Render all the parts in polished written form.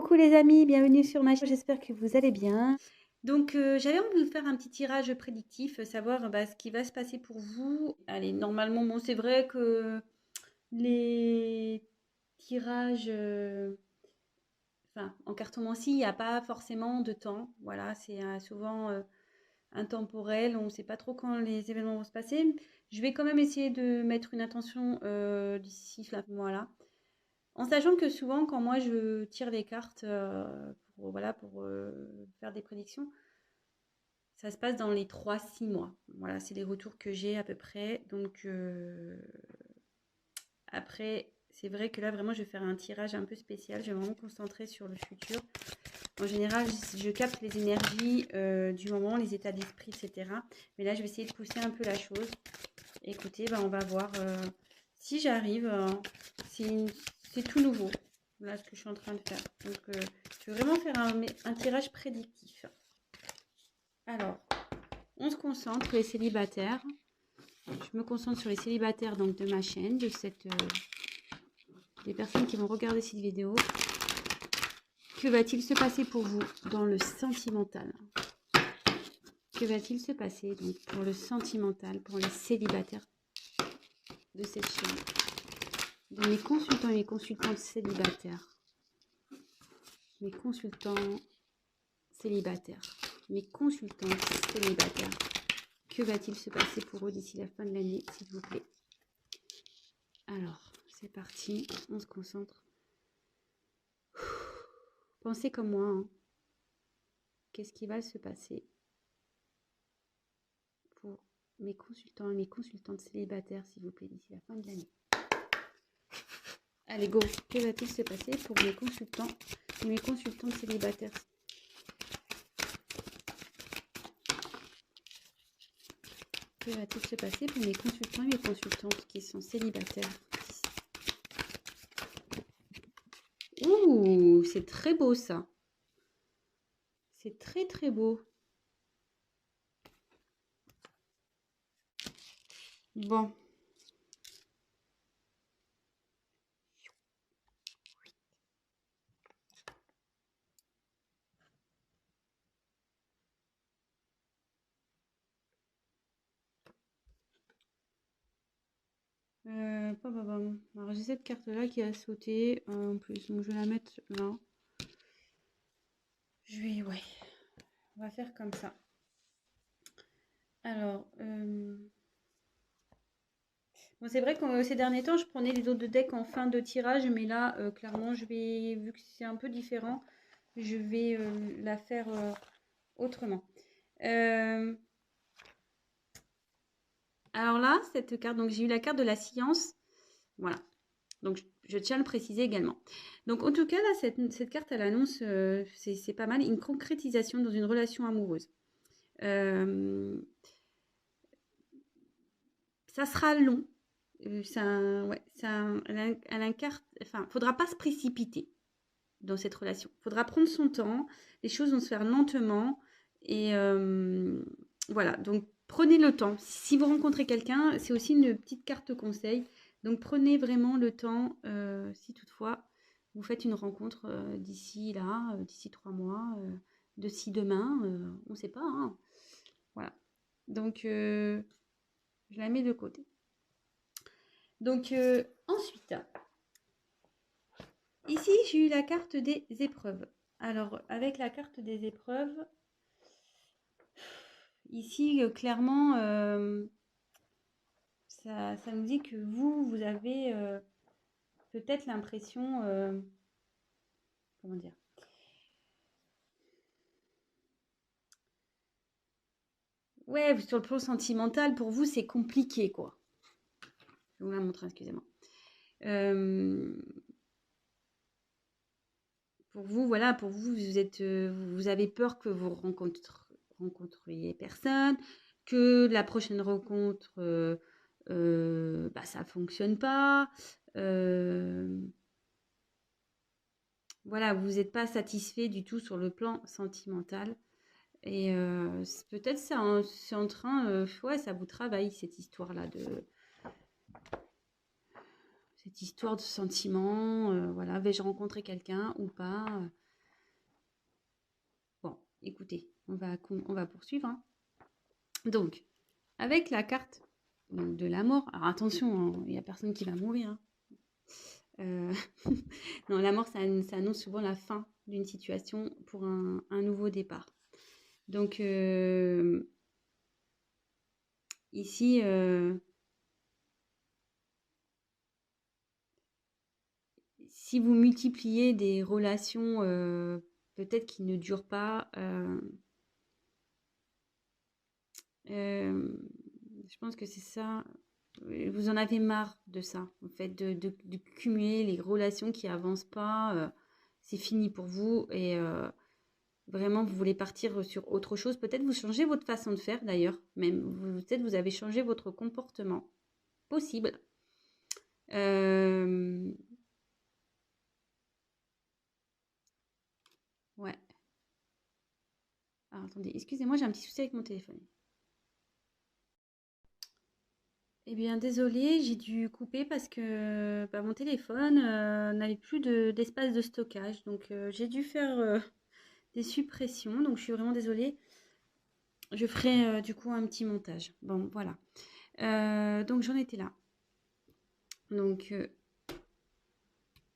Coucou les amis, bienvenue sur ma chaîne, j'espère que vous allez bien. Donc j'avais envie de vous faire un petit tirage prédictif, savoir ce qui va se passer pour vous. Allez, normalement, bon, c'est vrai que les tirages en cartomancie, il n'y a pas forcément de temps. Voilà, c'est souvent intemporel, on ne sait pas trop quand les événements vont se passer. Je vais quand même essayer de mettre une intention d'ici là, voilà. En sachant que souvent, quand moi je tire les cartes pour faire des prédictions, ça se passe dans les 3 6 mois. Voilà, c'est les retours que j'ai à peu près. Donc après, c'est vrai que là, vraiment, je vais faire un tirage un peu spécial. Je vais vraiment me concentrer sur le futur. En général, je capte les énergies du moment, les états d'esprit, etc. Mais là, je vais essayer de pousser un peu la chose. Écoutez, on va voir si j'arrive. C'est tout nouveau, là, ce que je suis en train de faire. Donc, je vais vraiment faire un tirage prédictif. Alors, on se concentre sur les célibataires. Je me concentre sur les célibataires donc, de ma chaîne, des personnes qui vont regarder cette vidéo. Que va-t-il se passer pour vous dans le sentimental? Que va-t-il se passer donc, pour le sentimental, pour les célibataires de cette chaîne? De mes consultants et mes consultantes célibataires. Mes consultants célibataires. Mes consultants célibataires. Que va-t-il se passer pour eux d'ici la fin de l'année, s'il vous plaît? Alors, c'est parti. On se concentre. Pensez comme moi. Hein. Qu'est-ce qui va se passer pour mes consultants et mes consultantes célibataires, s'il vous plaît, d'ici la fin de l'année? Allez, go. Que va-t-il se passer pour mes consultants et mes consultantes célibataires? Que va-t-il se passer pour mes consultants et mes consultantes qui sont célibataires? Ouh, c'est très beau ça. C'est très très beau. Bon. Alors j'ai cette carte là qui a sauté en plus, donc je vais la mettre là. Ouais, on va faire comme ça. Alors, bon, c'est vrai que ces derniers temps, je prenais les autres decks en fin de tirage, mais là, clairement, vu que c'est un peu différent, je vais la faire autrement. Alors là, cette carte, donc j'ai eu la carte de la science. Voilà. Donc, je tiens à le préciser également. Donc, en tout cas, là, cette carte, elle annonce, c'est pas mal, une concrétisation dans une relation amoureuse. Ça sera long. Elle incarne, enfin, faudra pas se précipiter dans cette relation. Faudra prendre son temps. Les choses vont se faire lentement. Et voilà. Donc, prenez le temps. Si vous rencontrez quelqu'un, c'est aussi une petite carte conseil. Donc, prenez vraiment le temps, si toutefois vous faites une rencontre d'ici 3 mois, d'ici demain, on ne sait pas. Hein. Voilà. Donc, je la mets de côté. Donc, ensuite, ici, j'ai eu la carte des épreuves. Alors, avec la carte des épreuves, ici, clairement, ça nous dit que vous avez peut-être l'impression, comment dire, ouais, sur le plan sentimental, pour vous, c'est compliqué, quoi. Je vais vous la montrer, excusez-moi. Pour vous, voilà, vous avez peur que vous rencontriez personne, que la prochaine rencontre, ça fonctionne pas. Voilà, vous n'êtes pas satisfait du tout sur le plan sentimental. Et peut-être c'est en train, ouais, ça vous travaille cette histoire-là cette histoire de sentiment. Voilà, vais-je rencontrer quelqu'un ou pas? écoutez, on va poursuivre. Hein. Donc, avec la carte de la mort, alors attention, il n'y a personne qui va mourir. Hein. Non, la mort, ça annonce souvent la fin d'une situation pour un nouveau départ. Donc, ici, si vous multipliez des relations peut-être qui ne durent pas, je pense que c'est ça. Vous en avez marre de ça, en fait, de cumuler les relations qui avancent pas. C'est fini pour vous et vraiment vous voulez partir sur autre chose. Peut-être vous changez votre façon de faire d'ailleurs, même peut-être vous avez changé votre comportement. Possible. Ouais. Alors, attendez, excusez-moi, j'ai un petit souci avec mon téléphone. Eh bien, désolée, j'ai dû couper parce que mon téléphone n'avait plus d'espace de stockage. Donc, j'ai dû faire des suppressions. Donc, je suis vraiment désolée. Je ferai du coup un petit montage. Bon, voilà. Donc, j'en étais là. Donc,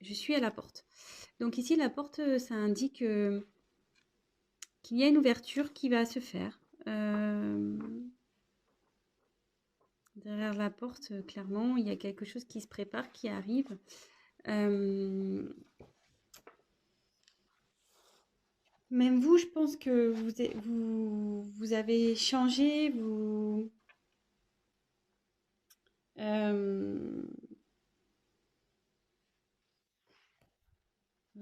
je suis à la porte. Donc, ici, la porte, ça indique qu'il y a une ouverture qui va se faire. Derrière la porte, clairement, il y a quelque chose qui se prépare, qui arrive. Même vous, je pense que vous avez changé, vous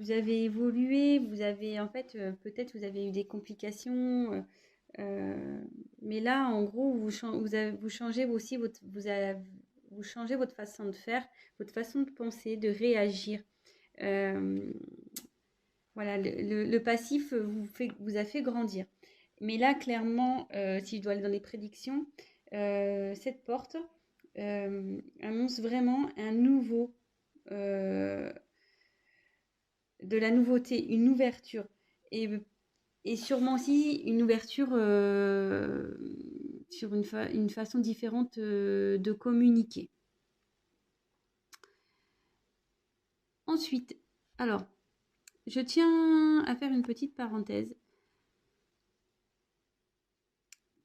avez évolué, vous avez en fait peut-être vous avez eu des complications, mais là en gros vous changez aussi vous changez votre façon de faire, votre façon de penser, de réagir. Voilà, le passif vous a fait grandir. Mais là, clairement, si je dois aller dans les prédictions, cette porte annonce vraiment un nouveau, de la nouveauté, une ouverture. Et, et sûrement aussi une ouverture sur une façon différente de communiquer. Ensuite, alors, je tiens à faire une petite parenthèse.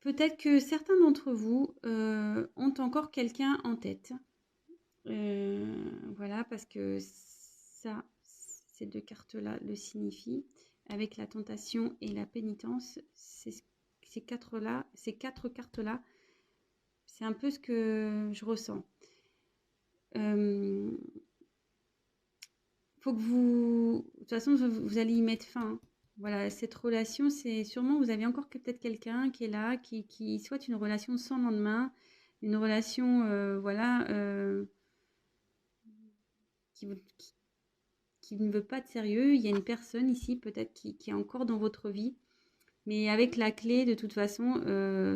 Peut-être que certains d'entre vous ont encore quelqu'un en tête. Voilà, parce que ça, ces deux cartes-là le signifient. Avec la tentation et la pénitence, ces quatre cartes-là, c'est un peu ce que je ressens. Faut que de toute façon, vous allez y mettre fin. Voilà, cette relation, c'est sûrement, vous avez encore peut-être quelqu'un qui est là, qui souhaite une relation sans lendemain, une relation, voilà, qui, qui ne veut pas de sérieux. Il y a une personne ici, peut-être, qui est encore dans votre vie, mais avec la clé, de toute façon,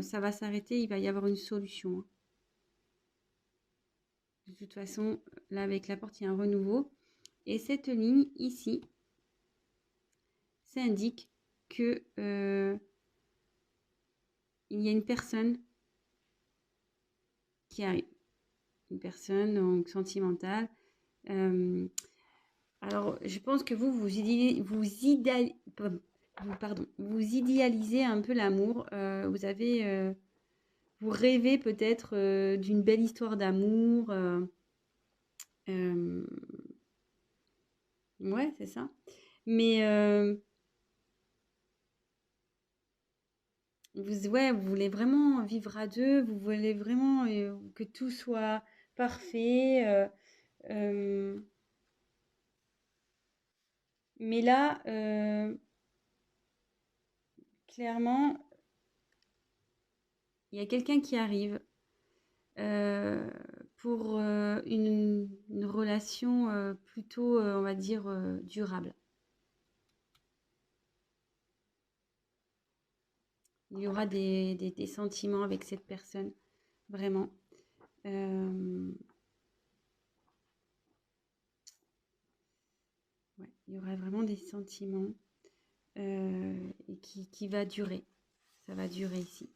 ça va s'arrêter, il va y avoir une solution. De toute façon, là, avec la porte, il y a un renouveau. Et cette ligne ici, ça indique que il y a une personne qui arrive, une personne donc sentimentale. Alors, je pense que vous idéalisez un peu l'amour. Vous rêvez peut-être d'une belle histoire d'amour. Ouais, c'est ça. Mais vous voulez vraiment vivre à deux, vous voulez vraiment que tout soit parfait. Mais là, clairement, il y a quelqu'un qui arrive pour une relation plutôt, on va dire, durable. Il y aura des sentiments avec cette personne, vraiment. Ouais, il y aura vraiment des sentiments. et qui va durer. Ça va durer ici.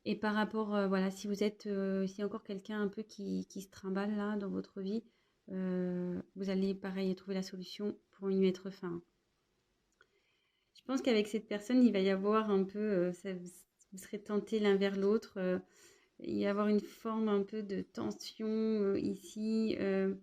Et par rapport, voilà, si vous êtes, s'il y a encore quelqu'un un peu qui se trimballe là dans votre vie, vous allez pareil trouver la solution pour y mettre fin. Je pense qu'avec cette personne, il va y avoir un peu, vous serez tentés l'un vers l'autre. Il va y avoir une forme un peu de tension ici. Euh,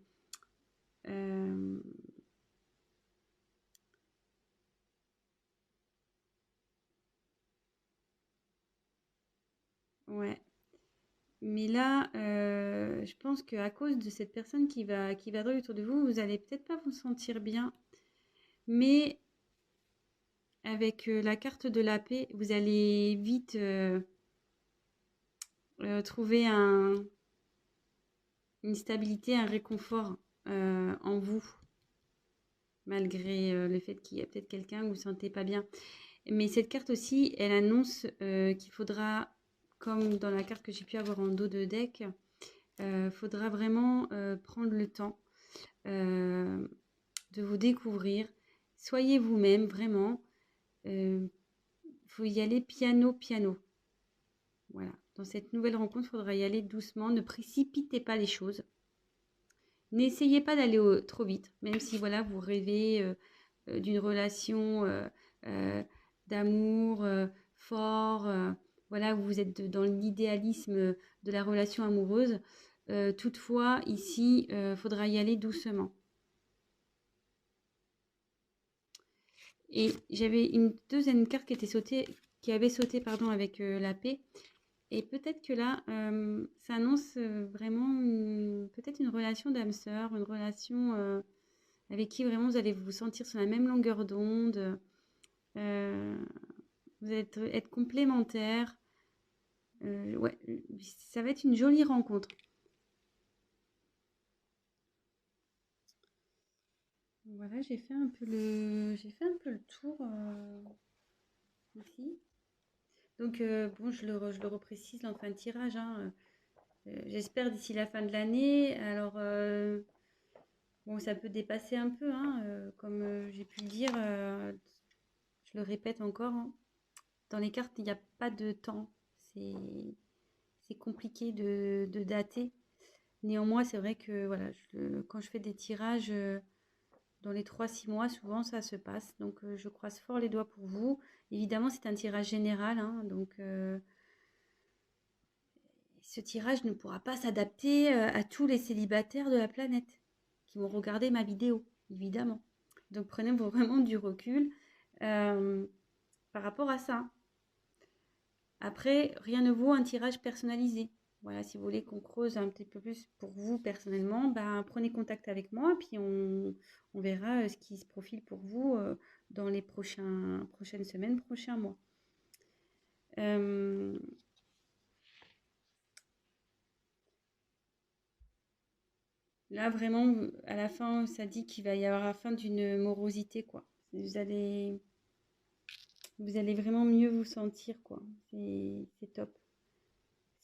ouais. Mais là, je pense qu'à cause de cette personne qui va droit autour de vous, vous allez peut-être pas vous sentir bien. Mais avec la carte de la paix, vous allez vite trouver une stabilité, un réconfort en vous, malgré le fait qu'il y a peut-être quelqu'un où vous ne vous sentez pas bien. Mais cette carte aussi, elle annonce qu'il faudra, comme dans la carte que j'ai pu avoir en dos de deck, faudra vraiment prendre le temps de vous découvrir. Soyez vous-même, vraiment. Faut y aller piano, piano. Voilà. Dans cette nouvelle rencontre, il faudra y aller doucement. Ne précipitez pas les choses. N'essayez pas d'aller trop vite, même si voilà, vous rêvez d'une relation d'amour fort, voilà, vous êtes dans l'idéalisme de la relation amoureuse. Toutefois, ici, il faudra y aller doucement. Et j'avais une deuxième carte qui avait sauté pardon, avec la paix. Et peut-être que là, ça annonce vraiment peut-être une relation d'âme sœur, une relation avec qui vraiment vous allez vous sentir sur la même longueur d'onde. Euh, vous allez être complémentaires. Ouais, ça va être une jolie rencontre. Voilà, j'ai fait un peu le tour ici. Donc bon, je le reprécise en fin de tirage. Hein. J'espère d'ici la fin de l'année. Alors bon, ça peut dépasser un peu, hein, comme j'ai pu le dire. Je le répète encore. Hein. Dans les cartes, il n'y a pas de temps. C'est compliqué de dater. Néanmoins, c'est vrai que voilà, quand je fais des tirages dans les 3-6 mois, souvent ça se passe. Donc je croise fort les doigts pour vous. Évidemment, c'est un tirage général. Hein, donc ce tirage ne pourra pas s'adapter à tous les célibataires de la planète qui vont regarder ma vidéo, évidemment. Donc prenez vraiment du recul par rapport à ça. Après, rien ne vaut un tirage personnalisé. Voilà, si vous voulez qu'on creuse un petit peu plus pour vous personnellement, ben, prenez contact avec moi, puis on verra ce qui se profile pour vous dans les prochaines semaines, prochains mois. Là, vraiment, à la fin, ça dit qu'il va y avoir la fin d'une morosité, quoi. Vous allez vraiment mieux vous sentir, quoi. C'est top.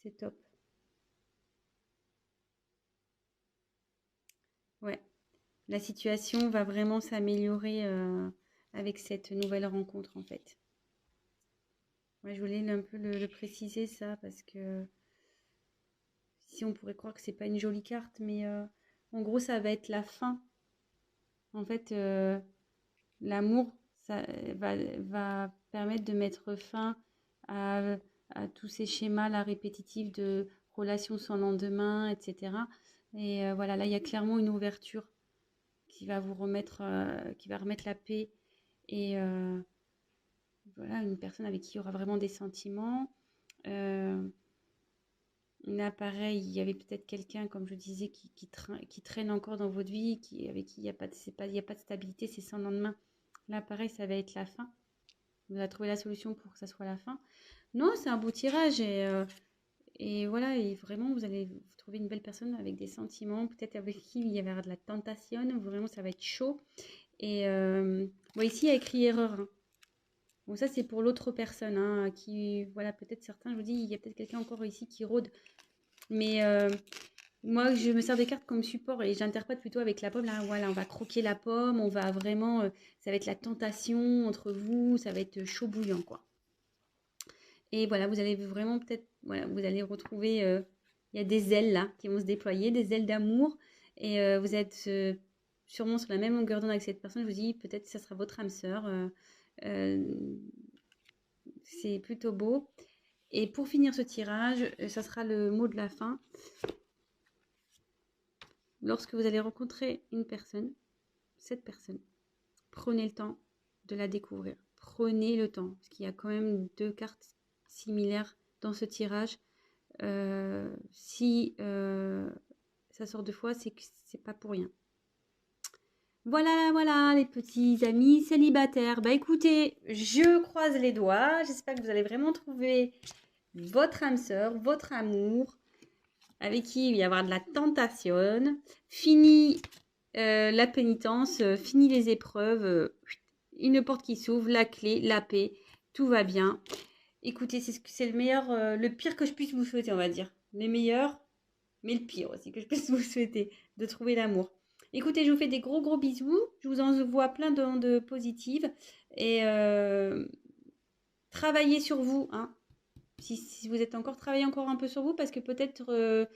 C'est top. Ouais. La situation va vraiment s'améliorer avec cette nouvelle rencontre, en fait. Ouais, je voulais un peu le préciser, ça, parce que si on pourrait croire que c'est pas une jolie carte, mais en gros, ça va être la fin. En fait, l'amour, ça va permettre de mettre fin à, à tous ces schémas là, répétitifs de relations sans lendemain, etc. Et voilà, là, il y a clairement une ouverture qui va vous remettre, qui va remettre la paix et voilà, une personne avec qui il y aura vraiment des sentiments. Là, pareil, il y avait peut-être quelqu'un, comme je disais, qui traîne encore dans votre vie, avec qui il n'y a pas il y a pas de stabilité, c'est sans lendemain. Là, pareil, ça va être la fin. Vous avez trouvé la solution pour que ça soit la fin. Non, c'est un beau tirage et voilà, et vraiment, vous allez trouver une belle personne avec des sentiments, peut-être avec qui il y avait de la tentation, vraiment, ça va être chaud. Et bon, ici, il y a écrit erreur. Hein. Bon, ça, c'est pour l'autre personne, hein, qui, voilà, peut-être certains, je vous dis, il y a peut-être quelqu'un encore ici qui rôde. Mais moi, je me sers des cartes comme support et j'interprète plutôt avec la pomme. Là, voilà, on va croquer la pomme, on va vraiment... ça va être la tentation entre vous, ça va être chaud bouillant, quoi. Et voilà, vous allez vraiment peut-être... Voilà, vous allez retrouver... il y a des ailes, là, qui vont se déployer, des ailes d'amour. Et vous êtes sûrement sur la même longueur d'onde avec cette personne. Je vous dis, peut-être que ça sera votre âme sœur. C'est plutôt beau. Et pour finir ce tirage, ça sera le mot de la fin. Lorsque vous allez rencontrer une personne, cette personne, prenez le temps de la découvrir. Prenez le temps, parce qu'il y a quand même 2 cartes similaires dans ce tirage. Si ça sort 2 fois, c'est que c'est pas pour rien. Voilà, voilà, les petits amis célibataires. Bah écoutez, je croise les doigts. J'espère que vous allez vraiment trouver votre âme sœur, votre amour, avec qui il va y avoir de la tentation. Fini la pénitence, fini les épreuves. Une porte qui s'ouvre, la clé, la paix, tout va bien. Écoutez, c'est le meilleur, le pire que je puisse vous souhaiter, on va dire. Les meilleurs, mais le pire aussi que je puisse vous souhaiter, de trouver l'amour. Écoutez, je vous fais des gros bisous. Je vous envoie plein d'ondes positives. Et travaillez sur vous, hein. Si vous êtes travaillez encore un peu sur vous, parce que peut-être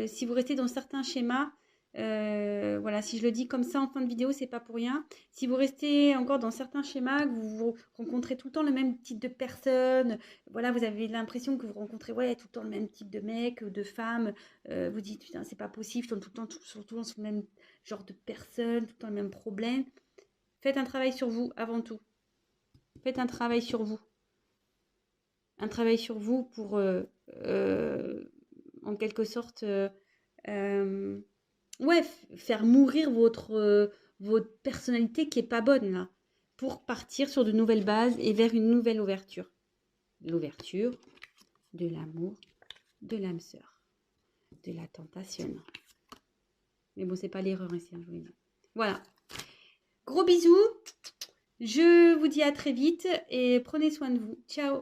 si vous restez dans certains schémas, voilà, si je le dis comme ça en fin de vidéo, c'est pas pour rien. Si vous restez encore dans certains schémas, que vous rencontrez tout le temps le même type de personnes, voilà, vous avez l'impression que vous rencontrez tout le temps le même type de mec ou de femme, vous dites putain, c'est pas possible, je tombe tout le temps sur le même genre de personne, tout le temps le même problème. Faites un travail sur vous avant tout. Faites un travail sur vous. Un travail sur vous pour, en quelque sorte, faire mourir votre personnalité qui est pas bonne là, pour partir sur de nouvelles bases et vers une nouvelle ouverture. L'ouverture de l'amour, de l'âme sœur, de la tentation. Mais bon, c'est pas l'erreur ici, hein, je vous l'ai dit. Voilà. Gros bisous. Je vous dis à très vite et prenez soin de vous. Ciao.